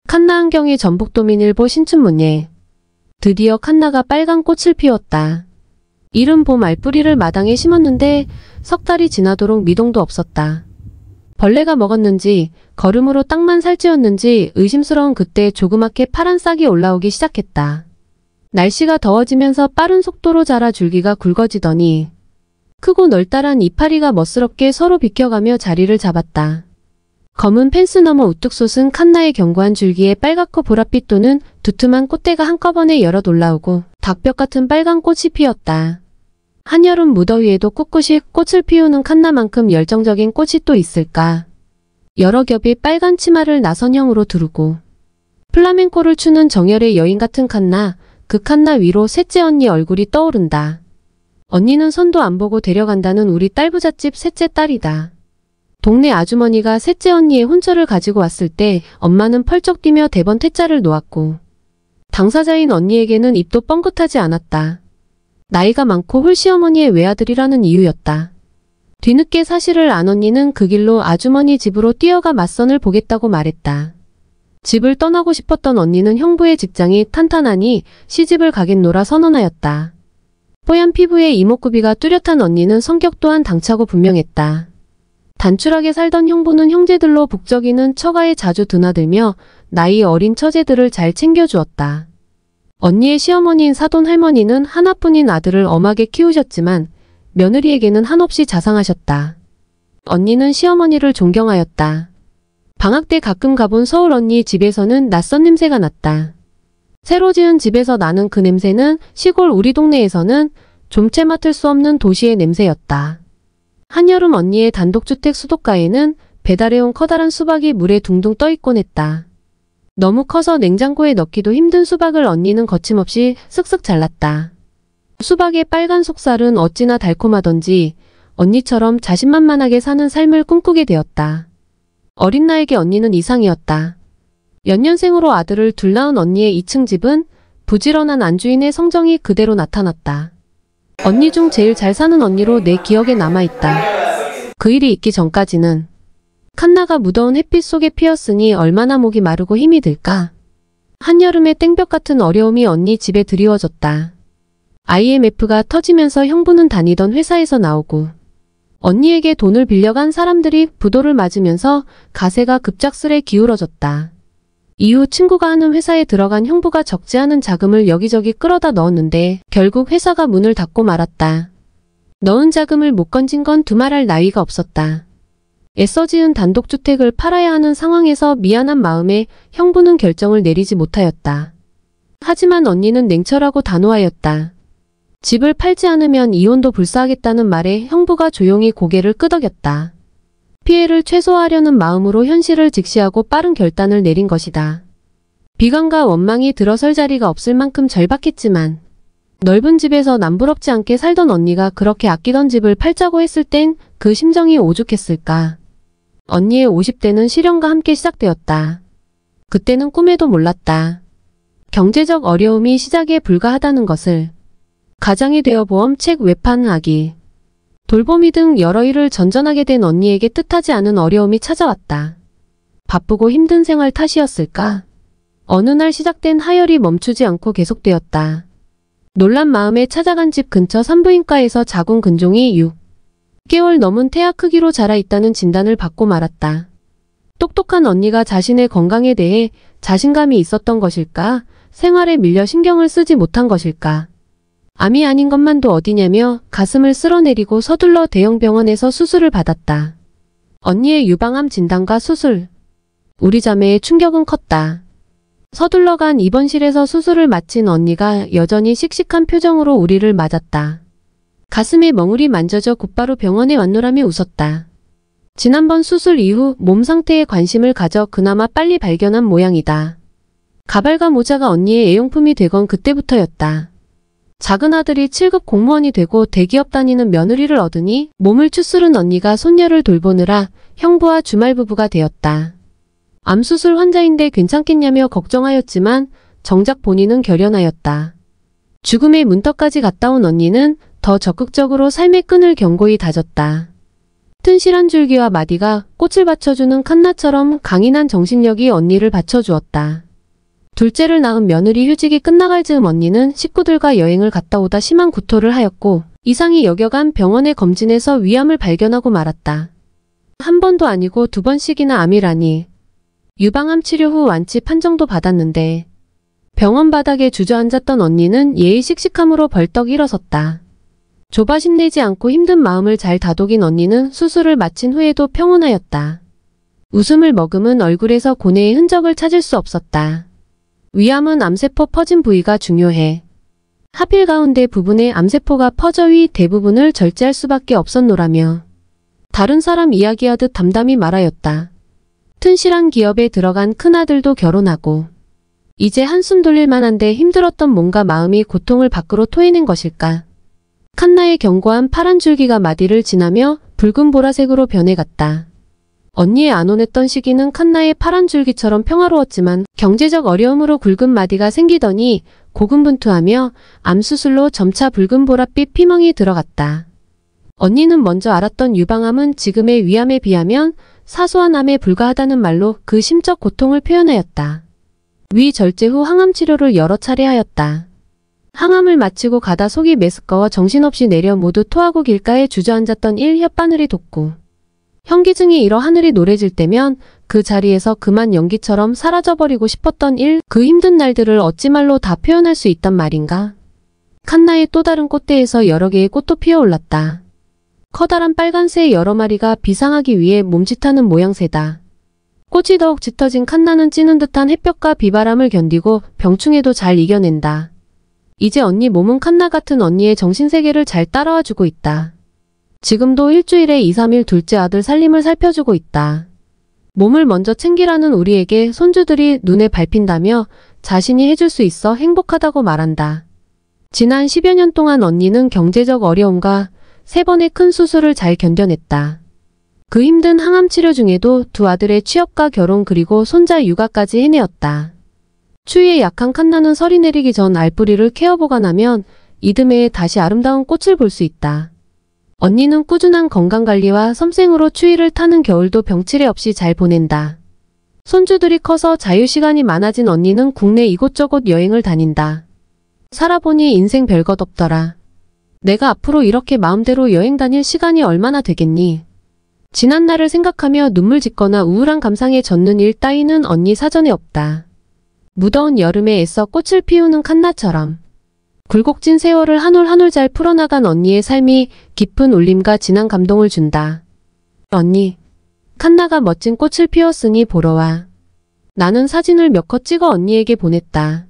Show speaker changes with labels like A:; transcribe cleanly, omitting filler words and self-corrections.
A: 칸나 한경의 전북도민일보 신춘문예. 드디어 칸나가 빨간 꽃을 피웠다. 이른 봄 알뿌리를 마당에 심었는데 석 달이 지나도록 미동도 없었다. 벌레가 먹었는지 거름으로 땅만 살찌웠는지 의심스러운 그때 조그맣게 파란 싹이 올라오기 시작했다. 날씨가 더워지면서 빠른 속도로 자라 줄기가 굵어지더니 크고 널따란 이파리가 멋스럽게 서로 비켜가며 자리를 잡았다. 검은 펜스 너머 우뚝 솟은 칸나의 견고한 줄기에 빨갛고 보랏빛 도는 두툼한 꽃대가 한꺼번에 여럿 올라오고 닭뼈 같은 빨간 꽃이 피었다. 한여름 무더위에도 꿋꿋이 꽃을 피우는 칸나만큼 열정적인 꽃이 또 있을까. 여러 겹이 빨간 치마를 나선형으로 두르고 플라멩코를 추는 정열의 여인 같은 칸나, 그 칸나 위로 셋째 언니 얼굴이 떠오른다. 언니는 손도 안 보고 데려간다는 우리 딸부잣집 셋째 딸이다. 동네 아주머니가 셋째 언니의 혼처를 가지고 왔을 때 엄마는 펄쩍 뛰며 대번 퇴짜를 놓았고 당사자인 언니에게는 입도 뻥긋하지 않았다. 나이가 많고 홀시어머니의 외아들이라는 이유였다. 뒤늦게 사실을 안 언니는 그 길로 아주머니 집으로 뛰어가 맞선을 보겠다고 말했다. 집을 떠나고 싶었던 언니는 형부의 직장이 탄탄하니 시집을 가겠노라 선언하였다. 뽀얀 피부에 이목구비가 뚜렷한 언니는 성격 또한 당차고 분명했다. 단출하게 살던 형부는 형제들로 북적이는 처가에 자주 드나들며 나이 어린 처제들을 잘 챙겨주었다. 언니의 시어머니인 사돈 할머니는 하나뿐인 아들을 엄하게 키우셨지만 며느리에게는 한없이 자상하셨다. 언니는 시어머니를 존경하였다. 방학 때 가끔 가본 서울 언니 집에서는 낯선 냄새가 났다. 새로 지은 집에서 나는 그 냄새는 시골 우리 동네에서는 좀채 맡을 수 없는 도시의 냄새였다. 한여름 언니의 단독주택 수도가에는 배달해온 커다란 수박이 물에 둥둥 떠있곤 했다. 너무 커서 냉장고에 넣기도 힘든 수박을 언니는 거침없이 쓱쓱 잘랐다. 수박의 빨간 속살은 어찌나 달콤하던지 언니처럼 자신만만하게 사는 삶을 꿈꾸게 되었다. 어린 나에게 언니는 이상이었다. 연년생으로 아들을 둘 낳은 언니의 2층 집은 부지런한 안주인의 성정이 그대로 나타났다. 언니 중 제일 잘 사는 언니로 내 기억에 남아있다. 그 일이 있기 전까지는 칸나가 무더운 햇빛 속에 피었으니 얼마나 목이 마르고 힘이 들까. 한여름의 땡볕 같은 어려움이 언니 집에 드리워졌다. IMF가 터지면서 형부는 다니던 회사에서 나오고 언니에게 돈을 빌려간 사람들이 부도를 맞으면서 가세가 급작스레 기울어졌다. 이후 친구가 하는 회사에 들어간 형부가 적지 않은 자금을 여기저기 끌어다 넣었는데 결국 회사가 문을 닫고 말았다. 넣은 자금을 못 건진 건 두말할 나위가 없었다. 애써 지은 단독주택을 팔아야 하는 상황에서 미안한 마음에 형부는 결정을 내리지 못하였다. 하지만 언니는 냉철하고 단호하였다. 집을 팔지 않으면 이혼도 불사하겠다는 말에 형부가 조용히 고개를 끄덕였다. 피해를 최소화하려는 마음으로 현실을 직시하고 빠른 결단을 내린 것이다. 비관과 원망이 들어설 자리가 없을 만큼 절박했지만 넓은 집에서 남부럽지 않게 살던 언니가 그렇게 아끼던 집을 팔자고 했을 땐 그 심정이 오죽했을까. 언니의 50대는 시련과 함께 시작되었다. 그때는 꿈에도 몰랐다. 경제적 어려움이 시작에 불과하다는 것을. 가장이 되어 보험, 책, 외판하기, 돌보미 등 여러 일을 전전하게 된 언니에게 뜻하지 않은 어려움이 찾아왔다. 바쁘고 힘든 생활 탓이었을까? 어느 날 시작된 하혈이 멈추지 않고 계속되었다. 놀란 마음에 찾아간 집 근처 산부인과에서 자궁 근종이 6개월 넘은 태아 크기로 자라 있다는 진단을 받고 말았다. 똑똑한 언니가 자신의 건강에 대해 자신감이 있었던 것일까? 생활에 밀려 신경을 쓰지 못한 것일까? 암이 아닌 것만도 어디냐며 가슴을 쓸어내리고 서둘러 대형 병원에서 수술을 받았다. 언니의 유방암 진단과 수술. 우리 자매의 충격은 컸다. 서둘러 간 입원실에서 수술을 마친 언니가 여전히 씩씩한 표정으로 우리를 맞았다. 가슴에 멍울이 만져져 곧바로 병원에 왔노라며 웃었다. 지난번 수술 이후 몸 상태에 관심을 가져 그나마 빨리 발견한 모양이다. 가발과 모자가 언니의 애용품이 되건 그때부터였다. 작은 아들이 7급 공무원이 되고 대기업 다니는 며느리를 얻으니 몸을 추스른 언니가 손녀를 돌보느라 형부와 주말부부가 되었다. 암수술 환자인데 괜찮겠냐며 걱정하였지만 정작 본인은 결연하였다. 죽음의 문턱까지 갔다 온 언니는 더 적극적으로 삶의 끈을 견고히 다졌다. 튼실한 줄기와 마디가 꽃을 받쳐주는 칸나처럼 강인한 정신력이 언니를 받쳐주었다. 둘째를 낳은 며느리 휴직이 끝나갈 즈음 언니는 식구들과 여행을 갔다 오다 심한 구토를 하였고 이상히 여겨간 병원의 검진에서 위암을 발견하고 말았다. 한 번도 아니고 두 번씩이나 암이라니. 유방암 치료 후 완치 판정도 받았는데 병원 바닥에 주저앉았던 언니는 예의식식함으로 벌떡 일어섰다. 조바심 내지 않고 힘든 마음을 잘 다독인 언니는 수술을 마친 후에도 평온하였다. 웃음을 머금은 얼굴에서 고뇌의 흔적을 찾을 수 없었다. 위암은 암세포 퍼진 부위가 중요해. 하필 가운데 부분에 암세포가 퍼져 위 대부분을 절제할 수밖에 없었노라며 다른 사람 이야기하듯 담담히 말하였다. 튼실한 기업에 들어간 큰아들도 결혼하고 이제 한숨 돌릴 만한데 힘들었던 몸과 마음이 고통을 밖으로 토해낸 것일까. 칸나의 견고한 파란 줄기가 마디를 지나며 붉은 보라색으로 변해갔다. 언니의 안온했던 시기는 칸나의 파란 줄기처럼 평화로웠지만 경제적 어려움으로 굵은 마디가 생기더니 고군분투하며 암수술로 점차 붉은 보랏빛 피멍이 들어갔다. 언니는 먼저 알았던 유방암은 지금의 위암에 비하면 사소한 암에 불과하다는 말로 그 심적 고통을 표현하였다. 위 절제 후 항암 치료를 여러 차례 하였다. 항암을 마치고 가다 속이 메스꺼워 정신없이 내려 모두 토하고 길가에 주저앉았던 혓바늘이 돋고 현기증이 일어 하늘이 노래질 때면 그 자리에서 그만 연기처럼 사라져버리고 싶었던 그 힘든 날들을 어찌 말로 다 표현할 수 있단 말인가. 칸나의 또 다른 꽃대에서 여러 개의 꽃도 피어올랐다. 커다란 빨간 새 여러 마리가 비상하기 위해 몸짓하는 모양새다. 꽃이 더욱 짙어진 칸나는 찌는 듯한 햇볕과 비바람을 견디고 병충해도 잘 이겨낸다. 이제 언니 몸은 칸나 같은 언니의 정신세계를 잘 따라와주고 있다. 지금도 일주일에 2, 3일 둘째 아들 살림을 살펴주고 있다. 몸을 먼저 챙기라는 우리에게 손주들이 눈에 밟힌다며 자신이 해줄 수 있어 행복하다고 말한다. 지난 10여 년 동안 언니는 경제적 어려움과 3번의 큰 수술을 잘 견뎌냈다. 그 힘든 항암 치료 중에도 두 아들의 취업과 결혼 그리고 손자 육아까지 해내었다. 추위에 약한 칸나는 설이 내리기 전 알뿌리를 케어 보관하면 이듬해에 다시 아름다운 꽃을 볼 수 있다. 언니는 꾸준한 건강관리와 섬생으로 추위를 타는 겨울도 병치레 없이 잘 보낸다. 손주들이 커서 자유시간이 많아진 언니는 국내 이곳저곳 여행을 다닌다. 살아보니 인생 별것 없더라. 내가 앞으로 이렇게 마음대로 여행 다닐 시간이 얼마나 되겠니? 지난 날을 생각하며 눈물 짓거나 우울한 감상에 젖는 일 따위는 언니 사전에 없다. 무더운 여름에 애써 꽃을 피우는 칸나처럼 굴곡진 세월을 한 올 한 올 잘 풀어나간 언니의 삶이 깊은 울림과 진한 감동을 준다. 언니, 칸나가 멋진 꽃을 피웠으니 보러 와. 나는 사진을 몇 컷 찍어 언니에게 보냈다.